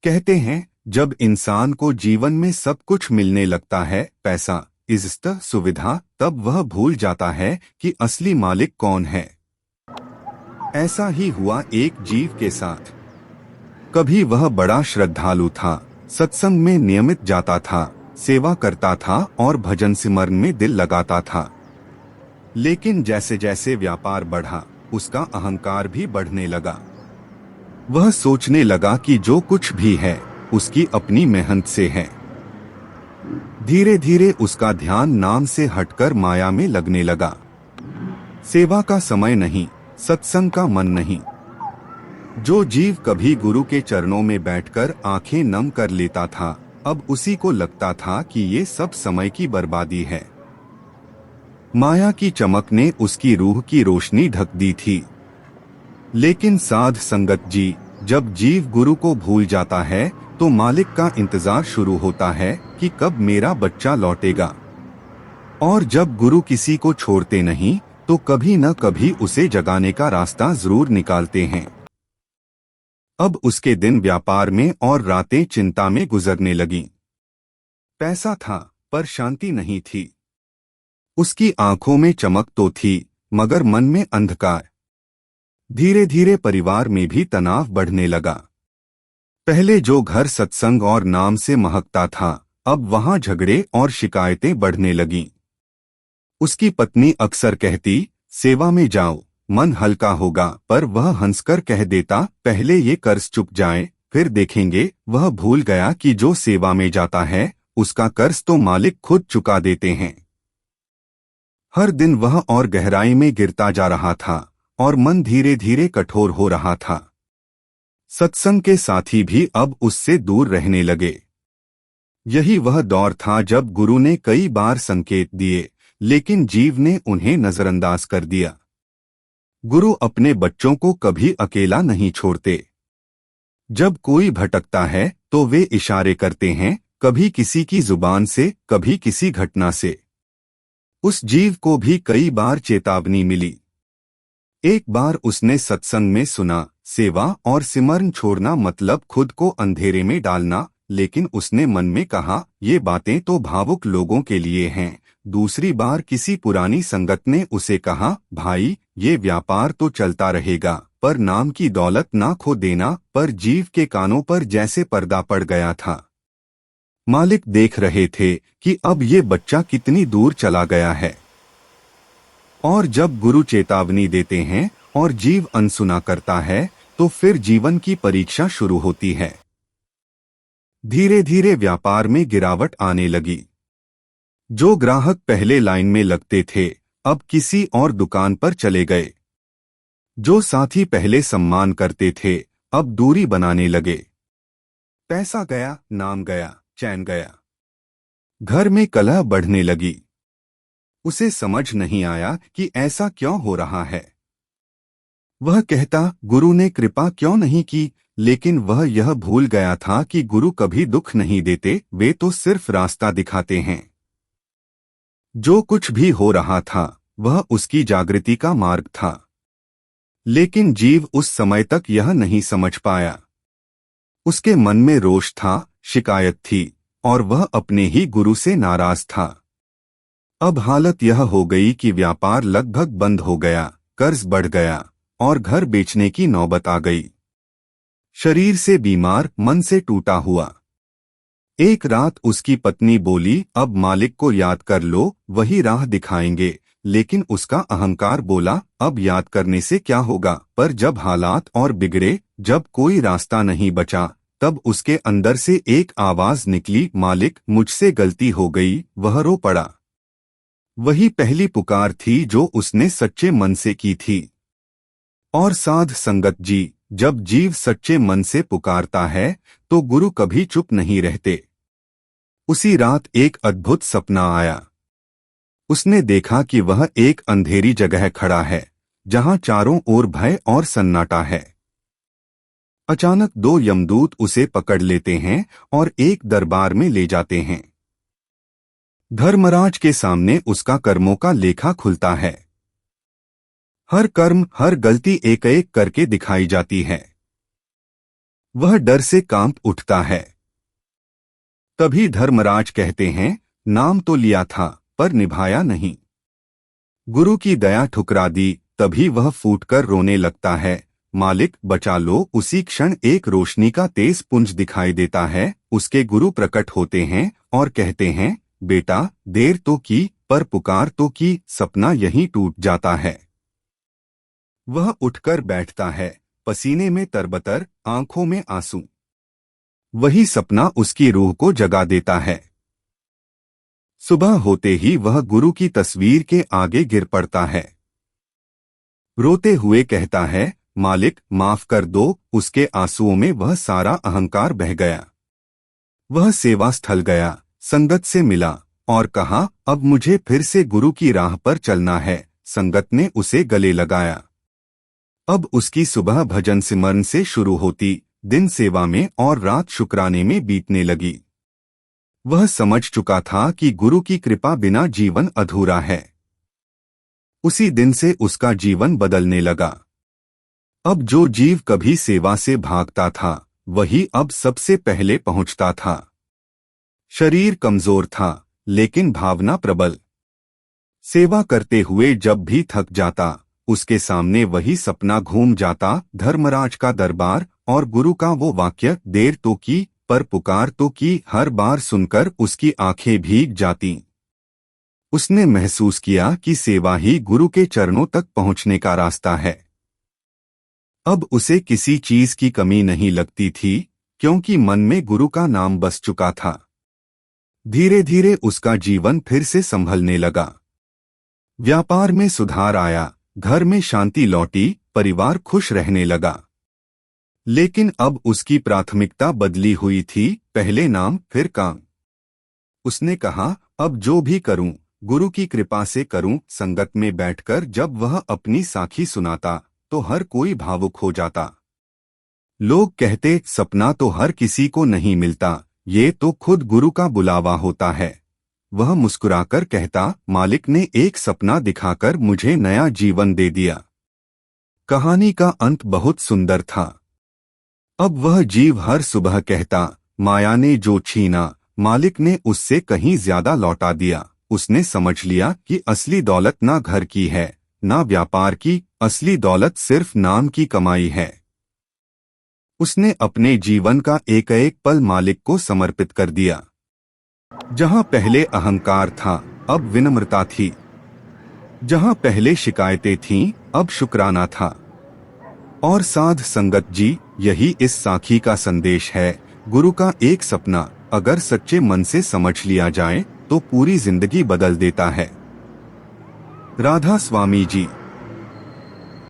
कहते हैं जब इंसान को जीवन में सब कुछ मिलने लगता है, पैसा, इज्जत, सुविधा, तब वह भूल जाता है कि असली मालिक कौन है। ऐसा ही हुआ एक जीव के साथ। कभी वह बड़ा श्रद्धालु था, सत्संग में नियमित जाता था, सेवा करता था और भजन सिमरन में दिल लगाता था। लेकिन जैसे जैसे व्यापार बढ़ा, उसका अहंकार भी बढ़ने लगा। वह सोचने लगा कि जो कुछ भी है उसकी अपनी मेहनत से है। धीरे धीरे उसका ध्यान नाम से हटकर माया में लगने लगा। सेवा का समय नहीं, सत्संग का मन नहीं। जो जीव कभी गुरु के चरणों में बैठकर आंखें नम कर लेता था, अब उसी को लगता था कि ये सब समय की बर्बादी है। माया की चमक ने उसकी रूह की रोशनी ढक दी थी। लेकिन साध संगत जी, जब जीव गुरु को भूल जाता है तो मालिक का इंतजार शुरू होता है कि कब मेरा बच्चा लौटेगा। और जब गुरु किसी को छोड़ते नहीं तो कभी न कभी उसे जगाने का रास्ता जरूर निकालते हैं। अब उसके दिन व्यापार में और रातें चिंता में गुजरने लगीं। पैसा था पर शांति नहीं थी। उसकी आंखों में चमक तो थी मगर मन में अंधकार। धीरे धीरे परिवार में भी तनाव बढ़ने लगा। पहले जो घर सत्संग और नाम से महकता था, अब वहां झगड़े और शिकायतें बढ़ने लगीं। उसकी पत्नी अक्सर कहती, सेवा में जाओ, मन हल्का होगा, पर वह हंसकर कह देता, पहले ये कर्ज चुक जाए, फिर देखेंगे। वह भूल गया कि जो सेवा में जाता है उसका कर्ज तो मालिक खुद चुका देते हैं। हर दिन वह और गहराई में गिरता जा रहा था और मन धीरे धीरे कठोर हो रहा था। सत्संग के साथी भी अब उससे दूर रहने लगे। यही वह दौर था जब गुरु ने कई बार संकेत दिए, लेकिन जीव ने उन्हें नजरअंदाज कर दिया। गुरु अपने बच्चों को कभी अकेला नहीं छोड़ते। जब कोई भटकता है तो वे इशारे करते हैं, कभी किसी की जुबान से, कभी किसी घटना से। उस जीव को भी कई बार चेतावनी मिली। एक बार उसने सत्संग में सुना, सेवा और सिमरन छोड़ना मतलब खुद को अंधेरे में डालना, लेकिन उसने मन में कहा, ये बातें तो भावुक लोगों के लिए हैं। दूसरी बार किसी पुरानी संगत ने उसे कहा, भाई, ये व्यापार तो चलता रहेगा, पर नाम की दौलत ना खो देना। पर जीव के कानों पर जैसे पर्दा पड़ गया था। मालिक देख रहे थे कि अब ये बच्चा कितनी दूर चला गया है। और जब गुरु चेतावनी देते हैं और जीव अनसुना करता है तो फिर जीवन की परीक्षा शुरू होती है। धीरे धीरे व्यापार में गिरावट आने लगी। जो ग्राहक पहले लाइन में लगते थे अब किसी और दुकान पर चले गए। जो साथी पहले सम्मान करते थे अब दूरी बनाने लगे। पैसा गया, नाम गया, चैन गया। घर में कलह बढ़ने लगी। उसे समझ नहीं आया कि ऐसा क्यों हो रहा है। वह कहता, गुरु ने कृपा क्यों नहीं की, लेकिन वह यह भूल गया था कि गुरु कभी दुख नहीं देते, वे तो सिर्फ रास्ता दिखाते हैं। जो कुछ भी हो रहा था वह उसकी जागृति का मार्ग था। लेकिन जीव उस समय तक यह नहीं समझ पाया। उसके मन में रोष था, शिकायत थी और वह अपने ही गुरु से नाराज था। अब हालत यह हो गई कि व्यापार लगभग बंद हो गया, कर्ज बढ़ गया और घर बेचने की नौबत आ गई। शरीर से बीमार, मन से टूटा हुआ। एक रात उसकी पत्नी बोली, अब मालिक को याद कर लो, वही राह दिखाएंगे। लेकिन उसका अहंकार बोला, अब याद करने से क्या होगा। पर जब हालात और बिगड़े, जब कोई रास्ता नहीं बचा, तब उसके अंदर से एक आवाज निकली, मालिक, मुझसे गलती हो गई। वह रो पड़ा। वही पहली पुकार थी जो उसने सच्चे मन से की थी। और साध संगत जी, जब जीव सच्चे मन से पुकारता है तो गुरु कभी चुप नहीं रहते। उसी रात एक अद्भुत सपना आया। उसने देखा कि वह एक अंधेरी जगह खड़ा है जहां चारों ओर भय और सन्नाटा है। अचानक दो यमदूत उसे पकड़ लेते हैं और एक दरबार में ले जाते हैं। धर्मराज के सामने उसका कर्मों का लेखा खुलता है। हर कर्म, हर गलती एक एक करके दिखाई जाती है। वह डर से कांप उठता है। तभी धर्मराज कहते हैं, नाम तो लिया था पर निभाया नहीं। गुरु की दया ठुकरा दी। तभी वह फूटकर रोने लगता है। मालिक बचा लो। उसी क्षण एक रोशनी का तेज पुंज दिखाई देता है। उसके गुरु प्रकट होते हैं और कहते हैं, बेटा देर तो की पर पुकार तो की, सपना यहीं टूट जाता है। वह उठकर बैठता है, पसीने में तरबतर, आंखों में आंसू। वही सपना उसकी रूह को जगा देता है। सुबह होते ही वह गुरु की तस्वीर के आगे गिर पड़ता है। रोते हुए कहता है, मालिक माफ कर दो। उसके आंसुओं में वह सारा अहंकार बह गया। वह सेवा स्थल गया, संगत से मिला और कहा, अब मुझे फिर से गुरु की राह पर चलना है। संगत ने उसे गले लगाया। अब उसकी सुबह भजन सिमरन से शुरू होती, दिन सेवा में और रात शुक्राने में बीतने लगी। वह समझ चुका था कि गुरु की कृपा बिना जीवन अधूरा है। उसी दिन से उसका जीवन बदलने लगा। अब जो जीव कभी सेवा से भागता था, वही अब सबसे पहले पहुंचता था। शरीर कमजोर था, लेकिन भावना प्रबल। सेवा करते हुए जब भी थक जाता, उसके सामने वही सपना घूम जाता, धर्मराज का दरबार और गुरु का वो वाक्य, देर तो की पर पुकार तो की। हर बार सुनकर उसकी आंखें भीग जातीं। उसने महसूस किया कि सेवा ही गुरु के चरणों तक पहुंचने का रास्ता है। अब उसे किसी चीज की कमी नहीं लगती थी, क्योंकि मन में गुरु का नाम बस चुका था। धीरे धीरे उसका जीवन फिर से संभलने लगा। व्यापार में सुधार आया, घर में शांति लौटी, परिवार खुश रहने लगा। लेकिन अब उसकी प्राथमिकता बदली हुई थी, पहले नाम फिर काम। उसने कहा, अब जो भी करूं, गुरु की कृपा से करूं। संगत में बैठकर जब वह अपनी साखी सुनाता, तो हर कोई भावुक हो जाता। लोग कहते, सपना तो हर किसी को नहीं मिलता, ये तो खुद गुरु का बुलावा होता है। वह मुस्कुराकर कहता, मालिक ने एक सपना दिखाकर मुझे नया जीवन दे दिया। कहानी का अंत बहुत सुंदर था। अब वह जीव हर सुबह कहता, माया ने जो छीना, मालिक ने उससे कहीं ज्यादा लौटा दिया। उसने समझ लिया कि असली दौलत ना घर की है, ना व्यापार की, असली दौलत सिर्फ नाम की कमाई है। उसने अपने जीवन का एक एक पल मालिक को समर्पित कर दिया। जहां पहले अहंकार था, अब विनम्रता थी। जहां पहले शिकायतें थीं, अब शुक्राना था। और साध संगत जी, यही इस साखी का संदेश है। गुरु का एक सपना अगर सच्चे मन से समझ लिया जाए, तो पूरी जिंदगी बदल देता है। राधा स्वामी जी।